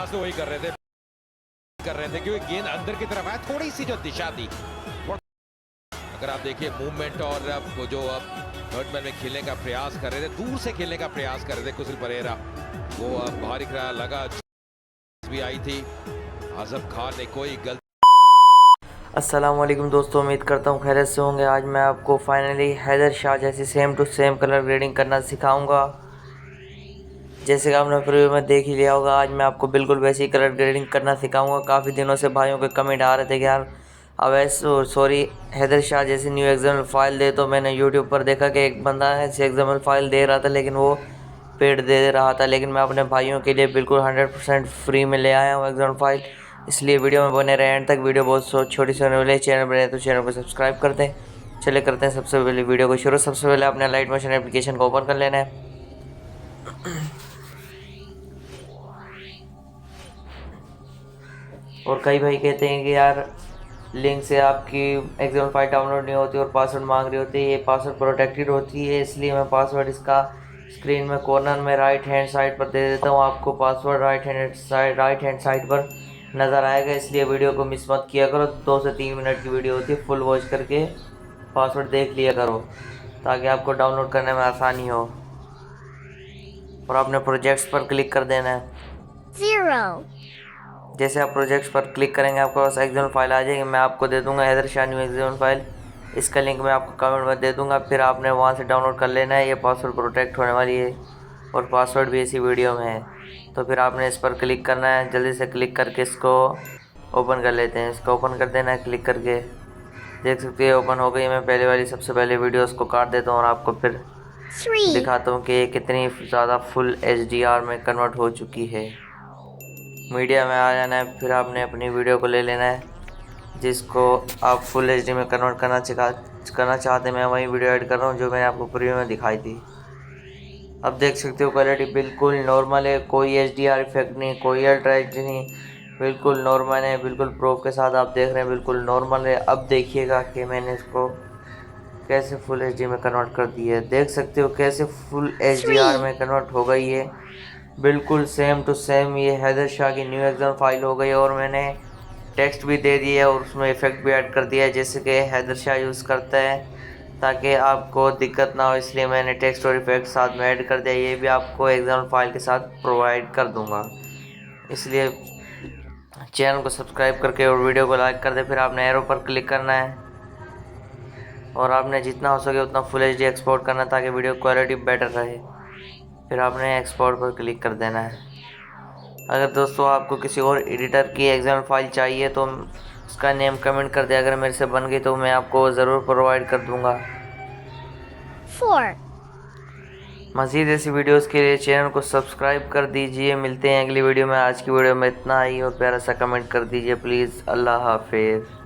प्रयास तो वही कर रहे थे क्योंकि गेंद अंदर की तरफ है, थोड़ी सी जो दिशा थी। अगर आप देखिए मूवमेंट और वो जो अब थर्ड मैन में खेलने का प्रयास कर रहे थे, दूर से खेलने का प्रयास कर रहे थे कुशल परेरा, वो अब बाहर लगा भी आई थी। आजम खान ने कोई गलती। अस्सलाम वालेकुम दोस्तों, उम्मीद करता हूँ खैरियत से होंगे। आज मैं आपको फाइनली हैदर शाह जैसी same to same colour grading करना सिखाऊंगा। जैसे कि आपने प्रीव्यू में देख ही लिया होगा, आज मैं आपको बिल्कुल वैसी कलर ग्रेडिंग करना सिखाऊंगा। काफ़ी दिनों से भाइयों के कमेंट आ रहे थे कि यार अवैस सॉरी हैदर शाह जैसी न्यू एग्जाम्पल फाइल दे। तो मैंने यूट्यूब पर देखा कि एक बंदा ऐसी एग्जाम्पल फाइल दे रहा था, लेकिन वो पेड दे रहा था। लेकिन मैं अपने भाइयों के लिए बिल्कुल 100% फ्री में ले आया हूँ एग्जाम्पल फाइल। इसलिए वीडियो में बने रहे एंड तक। वीडियो बहुत छोटी सी होने वाली है। चैनल बने तो चैनल को सब्सक्राइब कर दें। चले करते हैं सबसे पहले वीडियो को शुरू। सबसे पहले अपने लाइट मोशन एप्लीकेशन को ओपन कर लेना है। और कई भाई कहते हैं कि यार लिंक से आपकी एग्जाम फाइल डाउनलोड नहीं होती और पासवर्ड मांग रही होती है। ये पासवर्ड प्रोटेक्टेड होती है, इसलिए मैं पासवर्ड इसका स्क्रीन में कॉर्नर में राइट हैंड साइड पर दे देता हूँ। आपको पासवर्ड राइट हैंड साइड पर नज़र आएगा, इसलिए वीडियो को मिस मत किया करो। 2 से 3 मिनट की वीडियो होती है, फुल वॉच करके पासवर्ड देख लिया करो ताकि आपको डाउनलोड करने में आसानी हो। और आपने प्रोजेक्ट्स पर क्लिक कर देना है। 0 जैसे आप प्रोजेक्ट्स पर क्लिक करेंगे आपके पास एग्जाम्पल फाइल आ जाएगी। मैं आपको दे दूंगा Haider Shah new example file. इसका लिंक मैं आपको कमेंट में दे दूंगा, फिर आपने वहां से डाउनलोड कर लेना है। ये पासवर्ड प्रोटेक्ट होने वाली है और पासवर्ड भी इसी वीडियो में है। तो फिर आपने इस पर क्लिक करना है। जल्दी से क्लिक करके इसको ओपन कर लेते हैं। इसको ओपन कर देना है क्लिक करके। देख सकते हैं ओपन हो गई। मैं पहले वाली सबसे पहले वीडियो उसको काट देता हूँ और आपको फिर 3 दिखाता हूँ कि ये कितनी ज़्यादा फुल HDR में कन्वर्ट हो चुकी है। मीडिया में आ जाना है, फिर आपने अपनी वीडियो को ले लेना है जिसको आप फुल HD में कन्वर्ट करना चाहते हैं। मैं वही वीडियो ऐड कर रहा हूँ जो मैंने आपको प्रीव्यू में दिखाई थी। अब देख सकते हो क्वालिटी बिल्कुल नॉर्मल है, कोई HDR इफेक्ट नहीं, कोई अल्ट्रा HD नहीं, बिल्कुल नॉर्मल है। बिल्कुल प्रूफ के साथ आप देख रहे हैं, बिल्कुल नॉर्मल है। अब देखिएगा कि मैंने इसको कैसे फुल HD में कन्वर्ट कर दी है। देख सकते हो कैसे फुल HDR में कन्वर्ट हो गई है, बिल्कुल सेम टू सेम। ये हैदर शाह की न्यू एग्जाम फाइल हो गई। और मैंने टेक्स्ट भी दे दिया है और उसमें इफेक्ट भी ऐड कर दिया है जैसे कि हैदर शाह यूज़ करता है, ताकि आपको दिक्कत ना हो। इसलिए मैंने टेक्स्ट और इफेक्ट साथ में ऐड कर दिया। ये भी आपको एग्जाम फाइल के साथ प्रोवाइड कर दूंगा। इसलिए चैनल को सब्सक्राइब करके और वीडियो को लाइक कर दे। फिर आपने एरो पर क्लिक करना है और आपने जितना हो सके उतना फुल HD एक्सपोर्ट करना है ताकि वीडियो क्वालिटी बेटर रहे। फिर आपने एक्सपोर्ट पर क्लिक कर देना है। अगर दोस्तों आपको किसी और एडिटर की एग्जाम फाइल चाहिए तो उसका नेम कमेंट कर दे। अगर मेरे से बन गई तो मैं आपको ज़रूर प्रोवाइड कर दूंगा। 4 मज़ीद ऐसी वीडियोस के लिए चैनल को सब्सक्राइब कर दीजिए। मिलते हैं अगली वीडियो में। आज की वीडियो में इतना ही और प्यारा सा कमेंट कर दीजिए प्लीज़। अल्लाह हाफिज़।